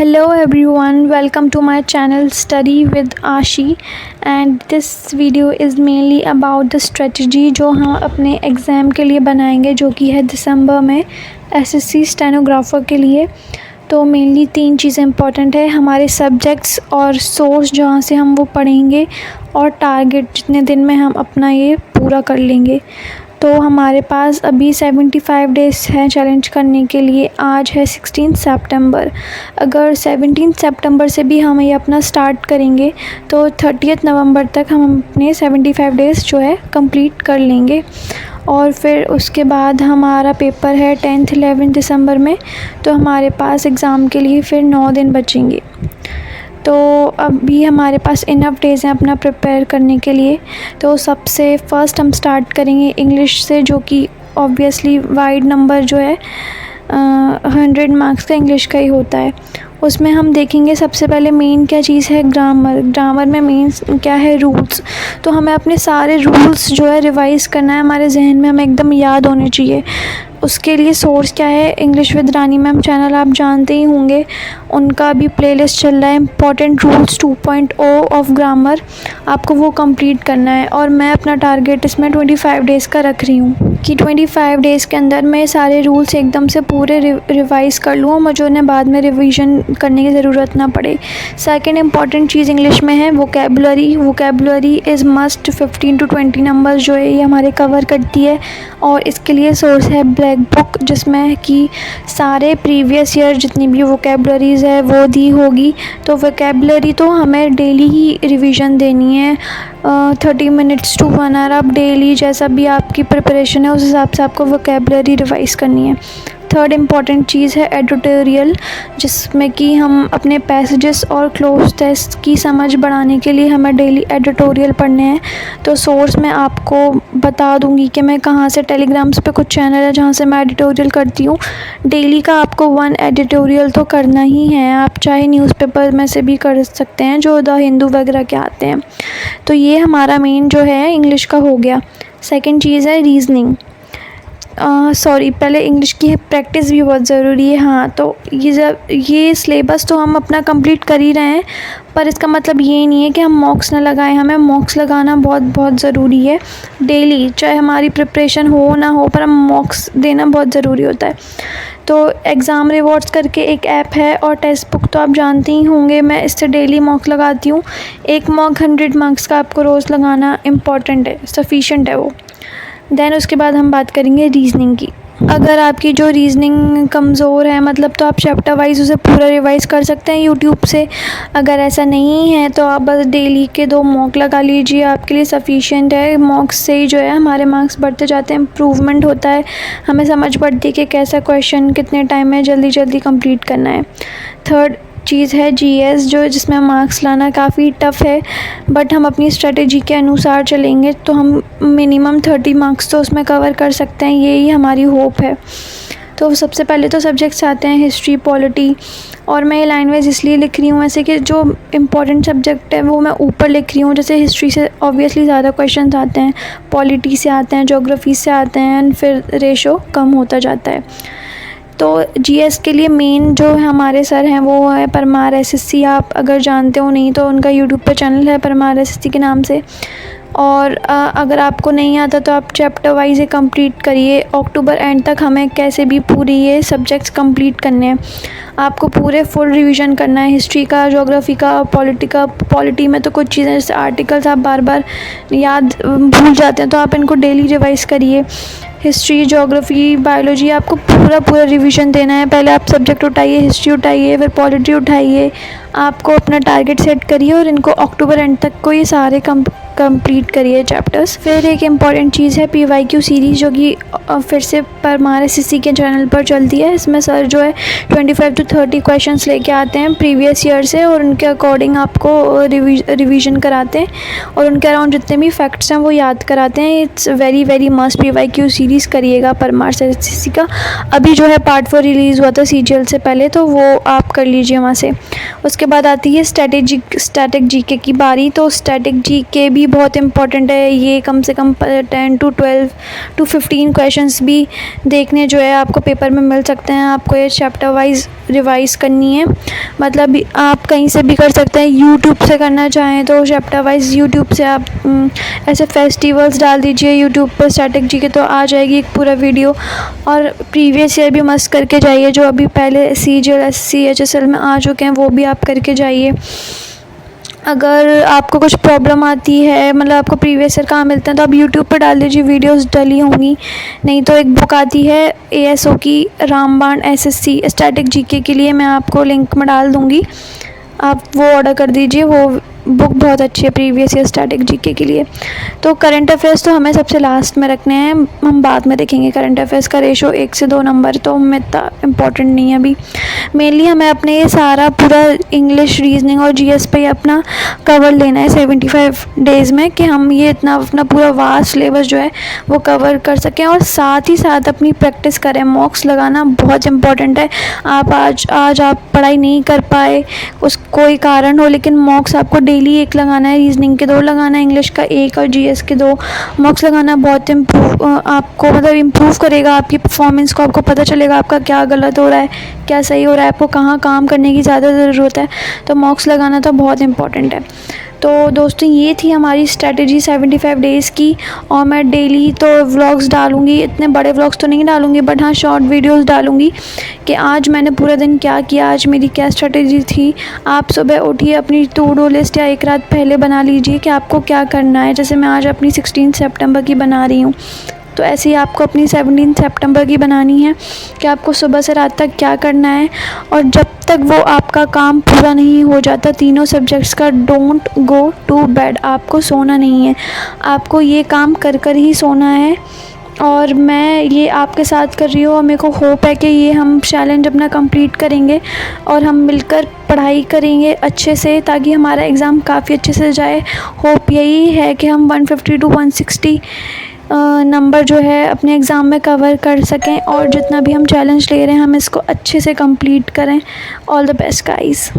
Hello everyone, welcome to my channel Study with Ashi and this video is mainly about the strategy जो हम अपने exam के लिए बनाएंगे जो कि है दिसंबर में एसएससी स्टेनोग्राफर के लिए। तो मेनली 3 चीज़ें इंपॉर्टेंट है, हमारे सब्जेक्ट्स और सोर्स जहाँ से हम वो पढ़ेंगे और टारगेट जितने दिन में हम अपना ये पूरा कर लेंगे। तो हमारे पास अभी 75 डेज़ हैं चैलेंज करने के लिए। आज है 16 सितंबर। अगर 17 सितंबर से भी हम ये अपना स्टार्ट करेंगे तो 30 नवंबर तक हम अपने 75 डेज़ जो है कंप्लीट कर लेंगे। और फिर उसके बाद हमारा पेपर है 10th 11 दिसंबर में, तो हमारे पास एग्ज़ाम के लिए फिर 9 दिन बचेंगे। तो अभी हमारे पास इनफ डेज़ हैं अपना प्रिपेयर करने के लिए। तो सबसे फ़र्स्ट हम स्टार्ट करेंगे इंग्लिश से, जो कि ऑब्वियसली वाइड नंबर जो है 100 मार्क्स का इंग्लिश का ही होता है। उसमें हम देखेंगे सबसे पहले मेन क्या चीज़ है, ग्रामर में मेन क्या है, रूल्स। तो हमें अपने सारे रूल्स जो है रिवाइज़ करना है, हमारे जहन में हमें एकदम याद होने चाहिए। उसके लिए सोर्स क्या है, English with Rani ma'am channel आप जानते ही होंगे, उनका भी प्लेलिस्ट चल रहा है इम्पॉर्टेंट रूल्स 2.0 ऑफ ग्रामर, आपको वो कंप्लीट करना है। और मैं अपना टारगेट इसमें 25 डेज़ का रख रही हूँ कि 25 डेज़ के अंदर मैं सारे रूल्स एकदम से पूरे रिवाइज़ कर लूँ और मुझे उन्हें बाद में रिवीजन करने की ज़रूरत ना पड़े। सेकंड इम्पॉर्टेंट चीज़ इंग्लिश में है vocabulary is must. 15 to 20 numbers जो है ये हमारे कवर करती है। और इसके लिए सोर्स है ब्लैक बुक, जिसमें कि सारे प्रीवियस ईयर जितनी भी वोकेबुलरीज़ है वो दी होगी। तो वोकेबुलरी तो हमें डेली ही रिवीजन देनी है, 30 मिनट्स to 1 hour आप डेली, जैसा भी आपकी प्रिपरेशन है उस हिसाब से आपको वोकेबुलरी रिवाइज़ करनी है। थर्ड इम्पॉर्टेंट चीज़ है एडिटोरियल, जिसमें कि हम अपने पैसेजेस और क्लोज टेस्ट की समझ बढ़ाने के लिए हमें डेली एडिटोरियल पढ़ने हैं। तो सोर्स मैं आपको बता दूंगी कि मैं कहाँ से, टेलीग्राम्स पे कुछ चैनल है जहाँ से मैं एडिटोरियल करती हूँ। डेली का आपको 1 एडिटोरियल तो करना ही है, आप चाहे न्यूज़पेपर में से भी कर सकते हैं जो द हिंदू वगैरह के आते हैं। तो ये हमारा मेन जो है इंग्लिश का हो गया। सेकेंड चीज़ है रीजनिंग। पहले इंग्लिश की प्रैक्टिस भी बहुत ज़रूरी है। हाँ, तो ये सिलेबस तो हम अपना कंप्लीट कर ही रहे हैं, पर इसका मतलब ये नहीं है कि हम मॉक्स ना लगाएं। हमें मॉक्स लगाना बहुत बहुत ज़रूरी है डेली, चाहे हमारी प्रिपरेशन हो ना हो, पर हम मॉक्स देना बहुत ज़रूरी होता है। तो एग्ज़ाम रिवॉर्ड्स करके एक ऐप है और टेक्स्ट बुक तो आप जानते ही होंगे, मैं इससे डेली मॉक लगाती हूँ। एक मॉक 100 मार्क्स का आपको रोज़ लगाना इम्पॉर्टेंट है, सफिशेंट है वो। देन उसके बाद हम बात करेंगे रीजनिंग की। अगर आपकी जो रीजनिंग कमज़ोर है मतलब, तो आप चैप्टर वाइज उसे पूरा रिवाइज़ कर सकते हैं यूट्यूब से। अगर ऐसा नहीं है तो आप बस डेली के 2 मॉक लगा लीजिए, आपके लिए सफिशिएंट है। मॉक्स से ही जो है हमारे मार्क्स बढ़ते जाते हैं, इम्प्रूवमेंट होता है, हमें समझ पड़ती है कि कैसा क्वेश्चन कितने टाइम में जल्दी जल्दी कंप्लीट करना है। थर्ड चीज़ है जीएस, जो जिसमें मार्क्स लाना काफ़ी टफ़ है, बट हम अपनी स्ट्रेटेजी के अनुसार चलेंगे तो हम मिनिमम 30 मार्क्स तो उसमें कवर कर सकते हैं, यही हमारी होप है। तो सबसे पहले तो सब्जेक्ट्स आते हैं हिस्ट्री, पॉलिटी, और मैं ये लाइन वाइज इसलिए लिख रही हूँ ऐसे कि जो इम्पॉर्टेंट सब्जेक्ट है वो मैं ऊपर लिख रही हूँ। जैसे हिस्ट्री से ऑब्वियसली ज़्यादा क्वेश्चन आते हैं, पॉलिटी से आते हैं, ज्योग्राफी से आते हैं, एंड फिर रेशो कम होता जाता है। तो जीएस के लिए मेन जो हमारे सर हैं वो है परमार एसएससी, आप अगर जानते हो, नहीं तो उनका यूट्यूब पे चैनल है परमार एसएससी के नाम से। और अगर आपको नहीं आता तो आप चैप्टर वाइज ये कंप्लीट करिए। अक्टूबर एंड तक हमें कैसे भी पूरी ये सब्जेक्ट्स कंप्लीट करने हैं, आपको पूरे फुल रिवीजन करना है, हिस्ट्री का, ज्योग्राफी का, पॉलिटी में तो कुछ चीज़ें जैसे आर्टिकल्स आप बार बार याद भूल जाते हैं, तो आप इनको डेली रिवाइज़ करिए। हिस्ट्री, ज्योग्राफी, बायोलॉजी आपको पूरा रिवीजन देना है। पहले आप सब्जेक्ट उठाइए, हिस्ट्री उठाइए, फिर पॉलिटी उठाइए, आपको अपना टारगेट सेट करिए और इनको अक्टूबर एंड तक को ये सारे कंप्लीट करिए चैप्टर्स। फिर एक इम्पॉर्टेंट चीज़ है पीवाईक्यू सीरीज़, जो कि फिर से परमार एसएससी के चैनल पर चलती है। इसमें सर जो है 25 to 30 क्वेश्चंस लेके आते हैं प्रीवियस ईयर से, और उनके अकॉर्डिंग आपको रिवीजन कराते हैं और उनके अराउंड जितने भी फैक्ट्स हैं वो याद कराते हैं। It's very very must PYQ series. Release करिएगा परमार SSC का। अभी जो है पार्ट 4 रिलीज़ हुआ था CGL से पहले, तो वो आप कर लीजिए वहाँ से। उसके बाद आती है स्टैटिक GK की बारी। तो स्टैटिक GK भी बहुत इंपॉर्टेंट है। ये कम से कम 10 to 12 to 15 क्वेश्चंस भी देखने जो है आपको पेपर में मिल सकते हैं। आपको ये चैप्टर वाइज रिवाइज़ करनी है, मतलब आप कहीं से भी कर सकते हैं। यूट्यूब से करना चाहें तो चैप्टर वाइज यूट्यूब से आप ऐसे फेस्टिवल्स डाल दीजिए यूट्यूब पर स्टैटिक GK, तो आ जाएगी एक पूरा वीडियो। और प्रीवियस ईयर भी मस्त करके जाइए, जो अभी पहले CGL SSC HSL में आ चुके हैं वो भी आप करके जाइए। अगर आपको कुछ प्रॉब्लम आती है, मतलब आपको प्रीवियस ईयर कहाँ मिलते हैं, तो आप यूट्यूब पर डाल दीजिए, वीडियोस डली होंगी। नहीं तो एक बुक आती है ASO की, रामबाण SSC स्टैटिक GK के लिए, मैं आपको लिंक में डाल दूँगी, आप वो ऑर्डर कर दीजिए। वो बुक बहुत अच्छी है प्रीवियस ईयर स्टैटिक GK के लिए। तो करंट अफेयर्स तो हमें सबसे लास्ट में रखने हैं, हम बाद में देखेंगे। करंट अफेयर्स का रेशो 1 से 2 नंबर तो हमें इतना इम्पोर्टेंट नहीं है अभी। मेनली हमें अपने ये सारा पूरा इंग्लिश, रीजनिंग और GS पे अपना कवर लेना है 75 डेज़ में, कि हम ये इतना अपना पूरा वास्ट सिलेबस जो है वो कवर कर सकें। और साथ ही साथ अपनी प्रैक्टिस करें। मॉक्स लगाना बहुत इम्पॉर्टेंट है। आप आज आप पढ़ाई नहीं कर पाए, उस कोई कारण हो, लेकिन मॉक्स आपको डेली 1 लगाना है, रीजनिंग के 2 लगाना है, इंग्लिश का 1 और GS के 2 मॉक्स लगाना बहुत आपको मतलब इम्प्रूव करेगा आपकी परफॉर्मेंस को। आपको पता चलेगा आपका क्या गलत हो रहा है, क्या सही हो रहा है, आपको कहाँ काम करने की ज़्यादा ज़रूरत है। तो मॉक्स लगाना तो बहुत इम्पॉर्टेंट है। तो दोस्तों ये थी हमारी स्ट्रैटेजी 75 डेज़ की। और मैं डेली तो व्लॉग्स डालूँगी, इतने बड़े व्लॉग्स तो नहीं डालूँगी, बट हाँ शॉर्ट वीडियोस डालूँगी कि आज मैंने पूरा दिन क्या किया, आज मेरी क्या स्ट्रैटेजी थी। आप सुबह उठिए, अपनी टू डू लिस्ट या एक रात पहले बना लीजिए कि आपको क्या करना है। जैसे मैं आज अपनी 16 सितंबर की बना रही हूँ, तो ऐसे ही आपको अपनी 17 सितंबर की बनानी है कि आपको सुबह से रात तक क्या करना है। और जब तक वो आपका काम पूरा नहीं हो जाता तीनों सब्जेक्ट्स का, डोंट गो टू बेड, आपको सोना नहीं है, आपको ये काम कर कर ही सोना है। और मैं ये आपके साथ कर रही हूँ और मेरे को होप है कि ये हम चैलेंज अपना कंप्लीट करेंगे और हम मिलकर पढ़ाई करेंगे अच्छे से, ताकि हमारा एग्ज़ाम काफ़ी अच्छे से जाए। होप यही है कि हम 150 to 160 नंबर जो है अपने एग्ज़ाम में कवर कर सकें, और जितना भी हम चैलेंज ले रहे हैं हम इसको अच्छे से कंप्लीट करें। All the best guys.